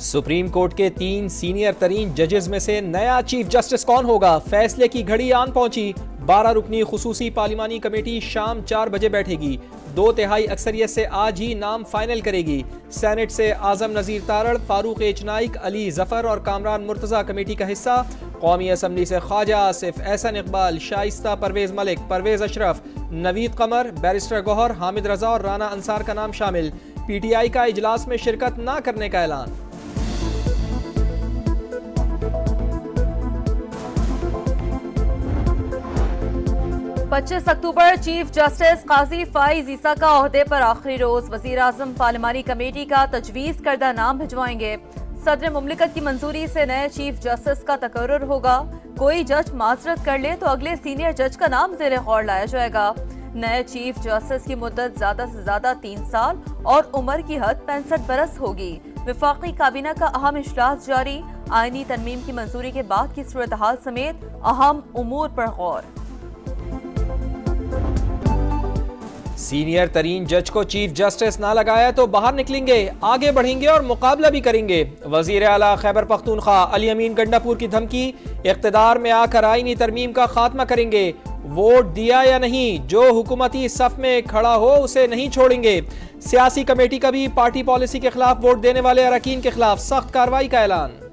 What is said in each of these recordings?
Supreme court के 3 senior तरीन जजेस में से नया चीफ जस्टिस कौन होगा? फैसले की घड़ी आन पहुंची। 12 रुकनी खुसूसी पार्लिमानी कमेटी शाम 4 बजे बैठेगी। 2/3 अक्सरियत से आज ही नाम फाइनल करेगी। सेनेट से आजम नजीर तारड़, फारूक एच नाइक, अली जफर और कामरान मुर्तजा कमेटी का हिस्सा। कौमी असम्बली से ख्वाजा आसिफ, एहसन इकबाल, शाइस्ता परवेज मलिक, परवेज अशरफ, नवीद कमर, बैरिस्टर गौहर, हामिद रजा और राना अंसार का नाम शामिल। PTI का इजलास में शिरकत न करने का ऐलान। पच्चीस अक्टूबर चीफ जस्टिस काजी फाइज ईसा का ओहदे पर आखिरी रोज। वजीर आजम पार्लिमानी कमेटी का तजवीज करदा नाम भिजवाएंगे। सदर मुमलिकत की मंजूरी से नए चीफ जस्टिस का तकर्रुर होगा। कोई जज माजरत कर ले तो अगले सीनियर जज का नाम ज़ेरे गौर लाया जाएगा। नए चीफ जस्टिस की मुद्दत ज्यादा से ज्यादा 3 साल और उम्र की हद 65 बरस होगी। विफाकी काबीना का अहम इजलास जारी। आईनी तरमीम की मंजूरी के बाद की सूरत हाल समेत अहम उमूर पर गौर। सीनियर तरीन जज को चीफ जस्टिस ना लगाया तो बाहर निकलेंगे, आगे बढ़ेंगे और मुकाबला भी करेंगे। वजीर आला खैबर पख्तूनख्वा अली अमीन गंडापुर की धमकी। इख्तिदार में आकर आईनी तरमीम का खात्मा करेंगे। वोट दिया या नहीं, जो हुकूमती सफ में खड़ा हो उसे नहीं छोड़ेंगे। सियासी कमेटी का भी पार्टी पॉलिसी के खिलाफ वोट देने वाले अरकान के खिलाफ सख्त कार्रवाई का ऐलान।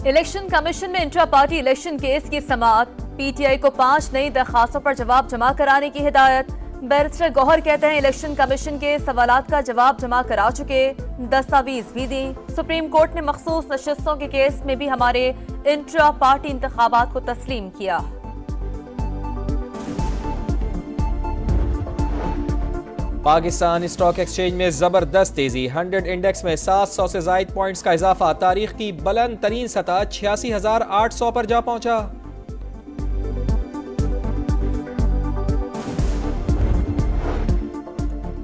इलेक्शन कमीशन में इंट्रा पार्टी इलेक्शन केस की समाअत। PTI को 5 नई दरखास्तों पर जवाब जमा कराने की हिदायत। बैरिस्टर गौहर कहते हैं इलेक्शन कमीशन के सवालात का जवाब जमा करा चुके, दस्तावेज भी दी। सुप्रीम कोर्ट ने मखसूस नशिस्तों के केस में भी हमारे इंट्रा पार्टी इंतखाबात को तस्लीम किया। पाकिस्तान स्टॉक एक्सचेंज में जबरदस्त तेजी। 100 इंडेक्स में 700 से जायद पॉइंट्स का इजाफा। तारीख की बुलंद तरीन सतह 86,800 पर जा पहुंचा।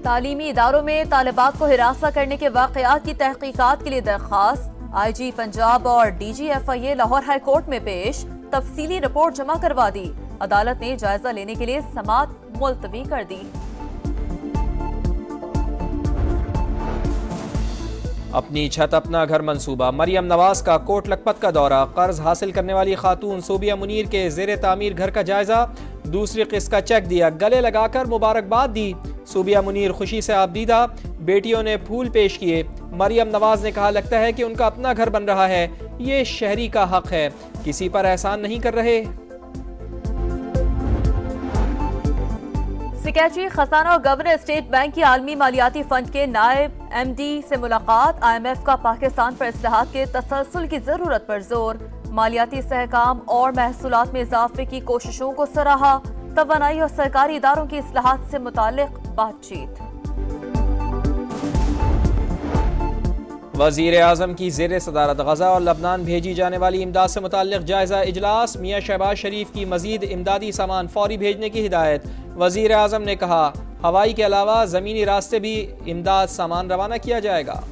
तालीमी इदारों में तालिबात को हिरासा करने के वाकयात की तहकीकात के लिए दरखास्त। IG पंजाब और DG FIA Lahore high court में पेश। तफसीली रिपोर्ट जमा करवा दी। अदालत ने जायजा लेने के लिए समाअत मुलतवी कर दी। अपनी छत अपना घर मंसूबा। मरियम नवाज का कोट लखपत का दौरा। कर्ज हासिल करने वाली खातून सूबिया मुनीर के जेर तामीर घर का जायजा। दूसरी किस्त का चेक दिया, गले लगाकर मुबारकबाद दी। सूबिया मुनीर खुशी से आबदीदा। बेटियों ने फूल पेश किए। मरियम नवाज ने कहा लगता है कि उनका अपना घर बन रहा है, ये शहरी का हक है, किसी पर एहसान नहीं कर रहे। सेक्रेटरी खजाना और गवर्नर स्टेट बैंक की आलमी मालियाती फंड के नायब MD से मुलाकात। IMF का पाकिस्तान पर इस्लाहात के तसलसल की जरूरत पर जोर। मालियाती सहकाम और महसूलात में इजाफे की कोशिशों को सराहा। तवानाई और सरकारी इदारों की इस्लाहात से मुतालिक बातचीत। वजीर आजम की जेर सदारत गजा और लबनान भेजी जाने वाली इमदाद से मुताल्लिक जायजा इजलास। मियां शहबाज शरीफ की मजीद इमदादी सामान फौरी भेजने की हिदायत। वजीर आजम ने कहा हवाई के अलावा जमीनी रास्ते भी इमदाद सामान रवाना किया जाएगा।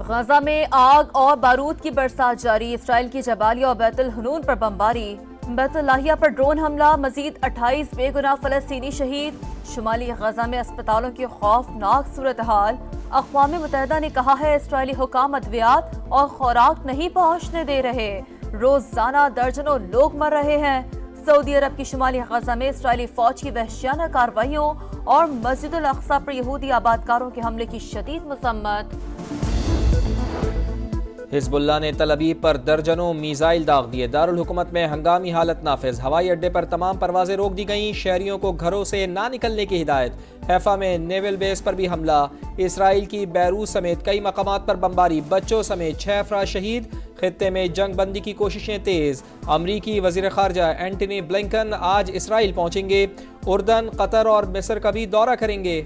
गजा में आग और बारूद की बरसात जारी। इसराइल की जबालिया और बैतुल हनून पर बमबारी। बैतुल लाहिया पर ड्रोन हमला। मजीद 28 बेगुनाह फलस्तीनी शहीद। शुमाली गजा में अस्पतालों की खौफनाक सूरत हाल। अक़वाम मुत्तहिदा ने कहा है इसराइली हुकाम अद्वियात और खुराक नहीं पहुंचने दे रहे। रोजाना दर्जनों लोग मर रहे हैं। सऊदी अरब की शुमाली गजा में इसराइली फौज की वहशियाना कार्रवाइयों और मस्जिदुल अक्सा पर यहूदी आबादकारों के हमले की शदीद मसम्मत। हिजबुल्लाह ने तल अबीब पर दर्जनों मिसाइल दाग दिए। दारुल हुकूमत में हंगामी हालत नाफिज। हवाई अड्डे पर तमाम परवाजें रोक दी गईं। शहरियों को घरों से ना निकलने की हिदायत। हैफा में नेवल बेस पर भी हमला। इसराइल की बैरूत समेत कई मकामात पर बमबारी। बच्चों समेत 6 अफराद शहीद। खित्ते में जंग बंदी की कोशिशें तेज। अमरीकी वजीर खारजा एंटनी ब्लिंकन आज इसराइल पहुंचेंगे। उर्दन, कतर और मिस्र का भी दौरा करेंगे।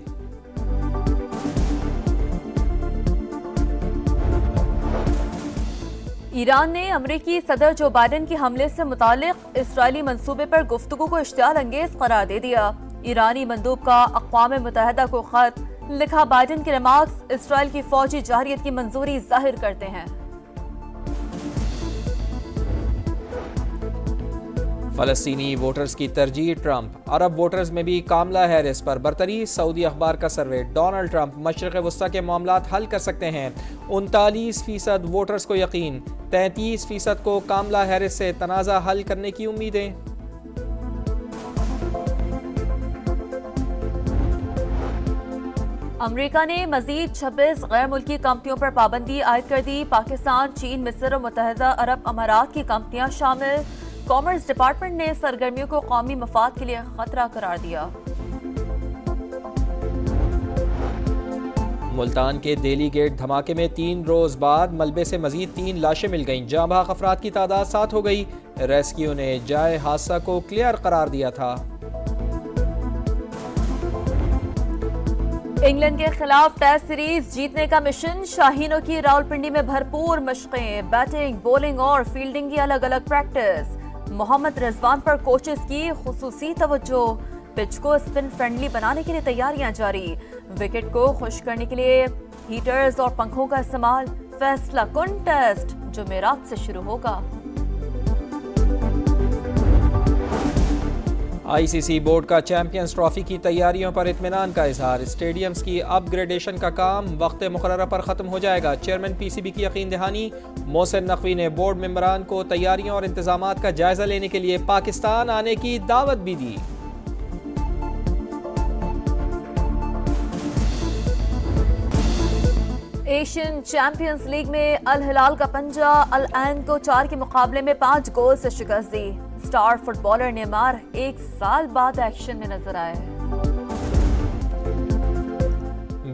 ईरान ने अमरीकी सदर जो बाइडेन के हमले से मुतालिक इसराइली मंसूबे पर गुफ्तगू को इश्तियाल अंगेज करार दे दिया। ईरानी मंदूब का अक़वाम मुत्तहिदा को खत लिखा। बाइडेन के रिमार्क्स इसराइल की फौजी जारियत की मंजूरी जाहिर करते हैं। फ़लस्तीनी वोटर्स की तरजीह ट्रंप, अरब वोटर्स में भी कामला हैरिस पर बरतरी। सऊदी अखबार का सर्वे, डोनाल्ड ट्रंप मशरिक़ वस्ता के मामलात हल कर सकते हैं। 39% वोटर्स को यकीन, 33% को कामला हैरिस से तनाज़ा हल करने की उम्मीदें। अमेरिका ने मजीद 26 गैर मुल्की कंपनियों पर पाबंदी आयद कर दी। पाकिस्तान, चीन, मिस्र और मुत्तहिदा अरब अमारात की कंपनियां शामिल। कॉमर्स डिपार्टमेंट ने सरगर्मियों को कौमी मफाद के लिए खतरा करार दिया। मुल्तान के देली गेट धमाके में 3 रोज बाद मलबे से मजीद 3 लाशें मिल गईं। जाँ बहक अफराद की तादाद 7 हो गई। रेस्क्यू ने जाए हादसा को क्लियर करार दिया था। इंग्लैंड के खिलाफ टेस्ट सीरीज जीतने का मिशन। शाहीनों की रावलपिंडी में भरपूर मशकें, बैटिंग, बॉलिंग और फील्डिंग की अलग अलग प्रैक्टिस। मोहम्मद रिजवान पर कोचेस की खुसूसी तवज्जो। पिच को स्पिन फ्रेंडली बनाने के लिए तैयारियां जारी। विकेट को खुश करने के लिए हीटर्स और पंखों का इस्तेमाल। फैसला कुन टेस्ट जुमेरात से शुरू होगा। आईसीसी बोर्ड का चैंपियंस ट्रॉफी की तैयारियों पर इत्मीनान का इजहार। स्टेडियम्स की अपग्रेडेशन का काम वक्त मुकर्रर पर खत्म हो जाएगा। चेयरमैन पीसीबी की यकीन दहानी। मोहसिन नकवी ने बोर्ड मेंबरान को तैयारियों और इंतजामात का जायजा लेने के लिए पाकिस्तान आने की दावत भी दी। एशियन चैंपियंस लीग में अल हिलाल का पंजा अल ऐन को 4 के मुकाबले में 5 गोल से शिकस्त दी। स्टार फुटबॉलर नेमार 1 साल बाद एक्शन में नजर आए।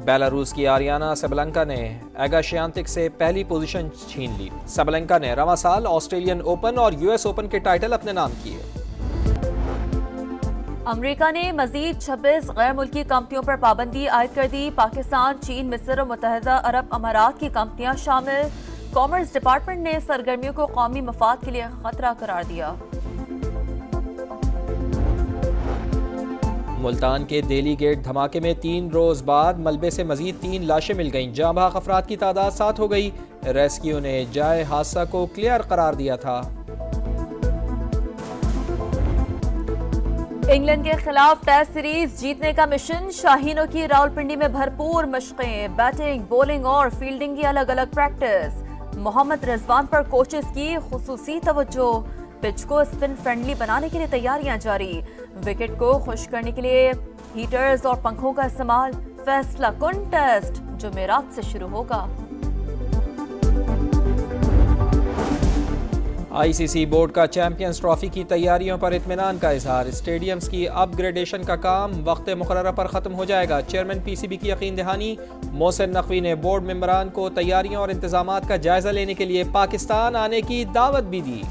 बेलारूस की आरियाना सबलंका ने एगाशियांतिक से पहली पोजीशन छीन ली। सबलंका ने रवां साल ऑस्ट्रेलियन ओपन और यूएस ओपन के टाइटल अपने नाम किए। अमेरिका ने मजीद 26 गैर मुल्की कंपनियों पर पाबंदी आयद कर दी। पाकिस्तान, चीन, मिस्र और मुत्तहिदा अरब अमारात की कंपनियां शामिल। कॉमर्स डिपार्टमेंट ने सरगर्मियों को कौमी मफाद के लिए खतरा करार दिया। मुल्तान के देली गेट धमाके में 3 रोज बाद मलबे से मजीद 3 लाशें मिल गईं। जाँ बहक अफराद की तादाद 7 हो गई। रेस्क्यू ने जाए हादसा को क्लियर करार दिया था। इंग्लैंड के खिलाफ टेस्ट सीरीज जीतने का मिशन। शाहीनों की रावलपिंडी में भरपूर मशकें, बैटिंग, बॉलिंग और फील्डिंग की अलग अलग प्रैक्टिस। मोहम्मद रिजवान पर कोचेस की खुसूसी तवज्जो। पिच को स्पिन फ्रेंडली बनाने के लिए तैयारियां जारी। विकेट को खुश करने के लिए हीटर्स और पंखों का इस्तेमाल। फैसला कुन टेस्ट जुमेरात से शुरू होगा। आईसीसी बोर्ड का चैंपियंस ट्रॉफी की तैयारियों पर इत्मीनान का इजहार। स्टेडियम्स की अपग्रेडेशन का काम वक्त मुकर्रर पर खत्म हो जाएगा। चेयरमैन पीसीबी की यकीन दहानी। मोहसिन नकवी ने बोर्ड मेंबरान को तैयारियों और इंतजामात का जायजा लेने के लिए पाकिस्तान आने की दावत भी दी।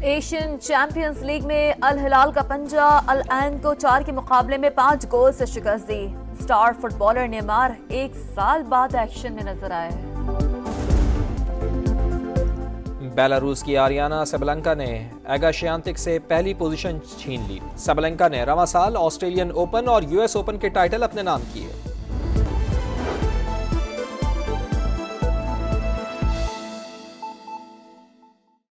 एशियन चैंपियंस लीग में अल हिलाल का पंजा अल ऐन को 4 के मुकाबले में 5 गोल से शिकस्त दी। स्टार फुटबॉलर नेमार 1 साल बाद एक्शन में नजर आए। बेलारूस की आरियाना सबलंका ने एगाशियांतिक से पहली पोजीशन छीन ली। सबलंका ने रवां साल ऑस्ट्रेलियन ओपन और यूएस ओपन के टाइटल अपने नाम किए।